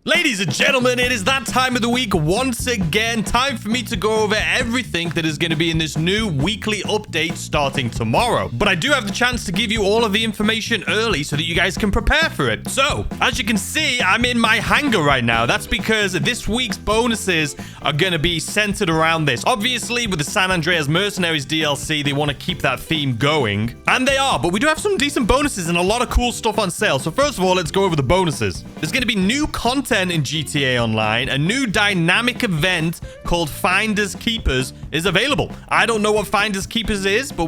Ladies and gentlemen, it is that time of the week once again. Time for me to go over everything that is going to be in this new weekly update starting tomorrow. But I do have the chance to give you all of the information early so that you guys can prepare for it. So, as you can see, I'm in my hangar right now. That's because this week's bonuses are going to be centered around this. Obviously, with the San Andreas Mercenaries DLC, they want to keep that theme going. And they are, but we do have some decent bonuses and a lot of cool stuff on sale. So first of all, let's go over the bonuses. There's going to be new content in GTA Online. A new dynamic event called Finders Keepers is available. I don't know what Finders Keepers is, but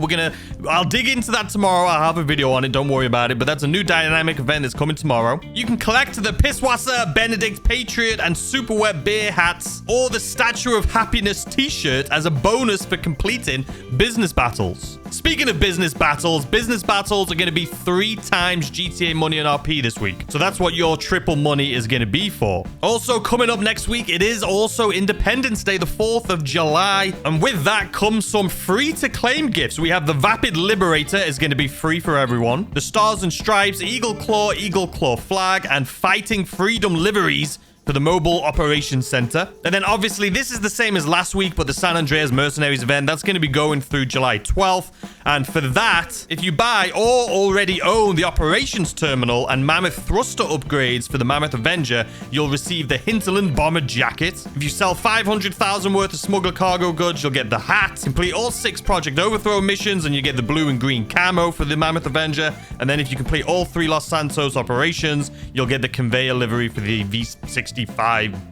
I'll dig into that tomorrow. I'll have a video on it. Don't worry about it. But that's a new dynamic event that's coming tomorrow. You can collect the Pisswasser, Benedict Patriot, and Super Wet Beer hats, or the Statue of Happiness t-shirt as a bonus for completing business battles. Speaking of business battles are going to be 3 times GTA money and RP this week. So that's what your triple money is going to be for. Also, coming up next week, it is also Independence Day, the 4th of July. And with that comes some free-to-claim gifts. We have the Vapid Liberator is going to be free for everyone. The Stars and Stripes, Eagle Claw flag, and Fighting Freedom liveries for the Mobile Operations Center. And then obviously this is the same as last week, but the San Andreas Mercenaries event, that's going to be going through July 12th. And for that, if you buy or already own the Operations Terminal and Mammoth Thruster upgrades for the Mammoth Avenger, you'll receive the Hinterland Bomber Jacket. If you sell 500,000 worth of Smuggler Cargo goods, you'll get the hat. Complete all 6 Project Overthrow missions and you get the blue and green camo for the Mammoth Avenger. And then if you complete all 3 Los Santos operations, you'll get the conveyor livery for the V65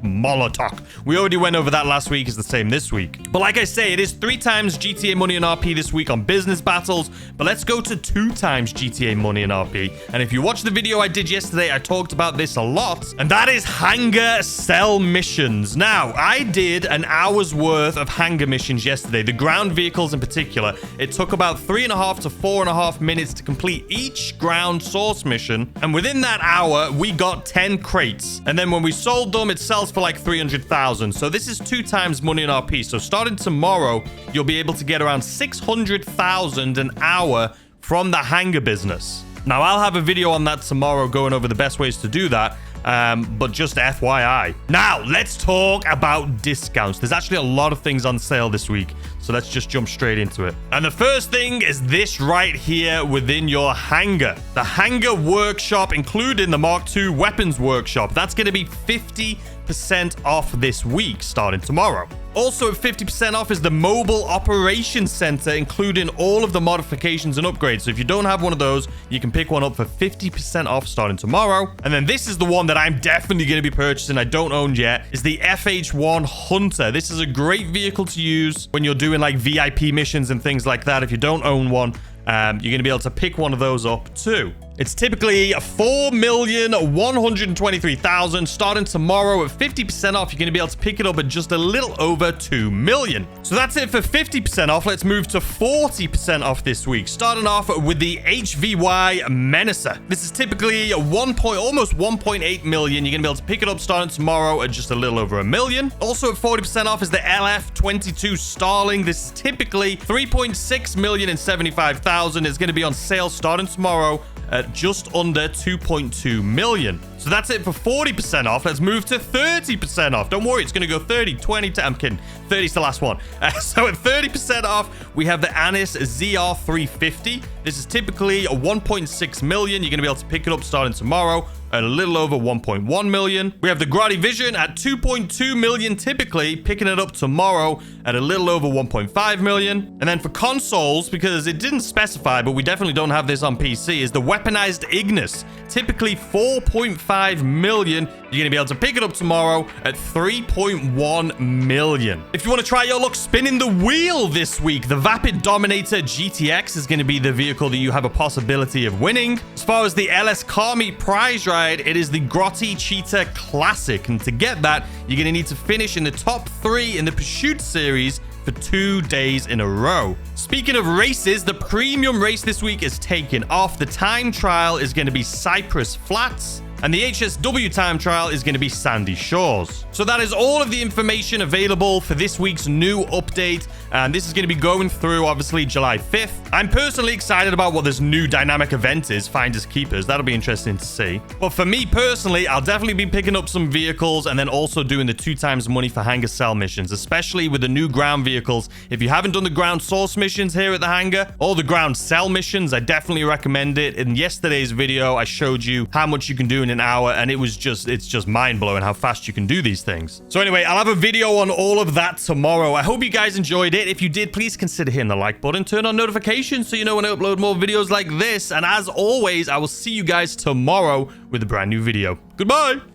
Molotov. We already went over that last week. It's the same this week. But like I say, it is 3 times GTA money and RP this week on business battles. But let's go to 2 times GTA money and RP. And if you watch the video I did yesterday, I talked about this a lot. And that is hangar cell missions. Now, I did an hour's worth of hangar missions yesterday. The ground vehicles in particular. It took about 3.5 to 4.5 minutes to complete each ground source mission. And within that hour, we got 10 crates. And then when we sold them, it sells for like 300,000. So this is 2 times money in RP. So starting tomorrow, you'll be able to get around 600,000 an hour from the hangar business. Now, I'll have a video on that tomorrow going over the best ways to do that. But just FYI. Now, let's talk about discounts. There's actually a lot of things on sale this week. So let's just jump straight into it. And the first thing is this right here within your hangar. The Hangar Workshop, including the Mark II Weapons Workshop. That's going to be 50% off this week, starting tomorrow. Also at 50% off is the Mobile Operations Center, including all of the modifications and upgrades. So if you don't have one of those, you can pick one up for 50% off starting tomorrow. And then this is the one that I'm definitely going to be purchasing. I don't own yet. Is the FH1 Hunter. This is a great vehicle to use when you're doing like VIP missions and things like that. If you don't own one, you're going to be able to pick one of those up too. It's typically 4,123,000. Starting tomorrow at 50% off, you're going to be able to pick it up at just a little over 2 million. So that's it for 50% off. Let's move to 40% off this week. Starting off with the HVY Menacer. This is typically almost 1.8 million. You're going to be able to pick it up starting tomorrow at just a little over 1 million. Also at 40% off is the LF22 Starling. This is typically 3.6 million and 75,000. It's going to be on sale starting tomorrow at just under 2.2 million. So that's it for 40% off. Let's move to 30% off. Don't worry, it's going to go 30, 20 to... I'm kidding. 30 is the last one. So at 30% off, we have the Anis ZR350. This is typically a 1.6 million. You're going to be able to pick it up starting tomorrow at a little over 1.1 million. We have the Grotti Vision at 2.2 million typically, picking it up tomorrow at a little over 1.5 million. And then for consoles, because it didn't specify, but we definitely don't have this on PC, is the Weaponized Ignis. Typically 4.5 million. You're going to be able to pick it up tomorrow at 3.1 million. If you want to try your luck spinning the wheel this week, the Vapid Dominator GTX is going to be the vehicle that you have a possibility of winning. As far as the LS Car Meet prize ride, it is the Grotti Cheetah Classic. And to get that, you're going to need to finish in the top 3 in the Pursuit series for 2 days in a row. Speaking of races, the premium race this week is taken off. The time trial is going to be Cypress Flats. And the HSW time trial is going to be Sandy Shores. So that is all of the information available for this week's new update. And this is going to be going through, obviously, July 5th. I'm personally excited about what this new dynamic event is, Finders Keepers. That'll be interesting to see. But for me personally, I'll definitely be picking up some vehicles and then also doing the 2 times money for hangar sell missions, especially with the new ground vehicles. If you haven't done the ground source missions here at the hangar or the ground sell missions, I definitely recommend it. In yesterday's video, I showed you how much you can do in an hour, and it's just mind-blowing how fast you can do these things. So anyway, I'll have a video on all of that tomorrow. I hope you guys enjoyed it. If you did, please consider hitting the like button, turn on notifications so you know when I upload more videos like this. And as always, I will see you guys tomorrow with a brand new video. Goodbye.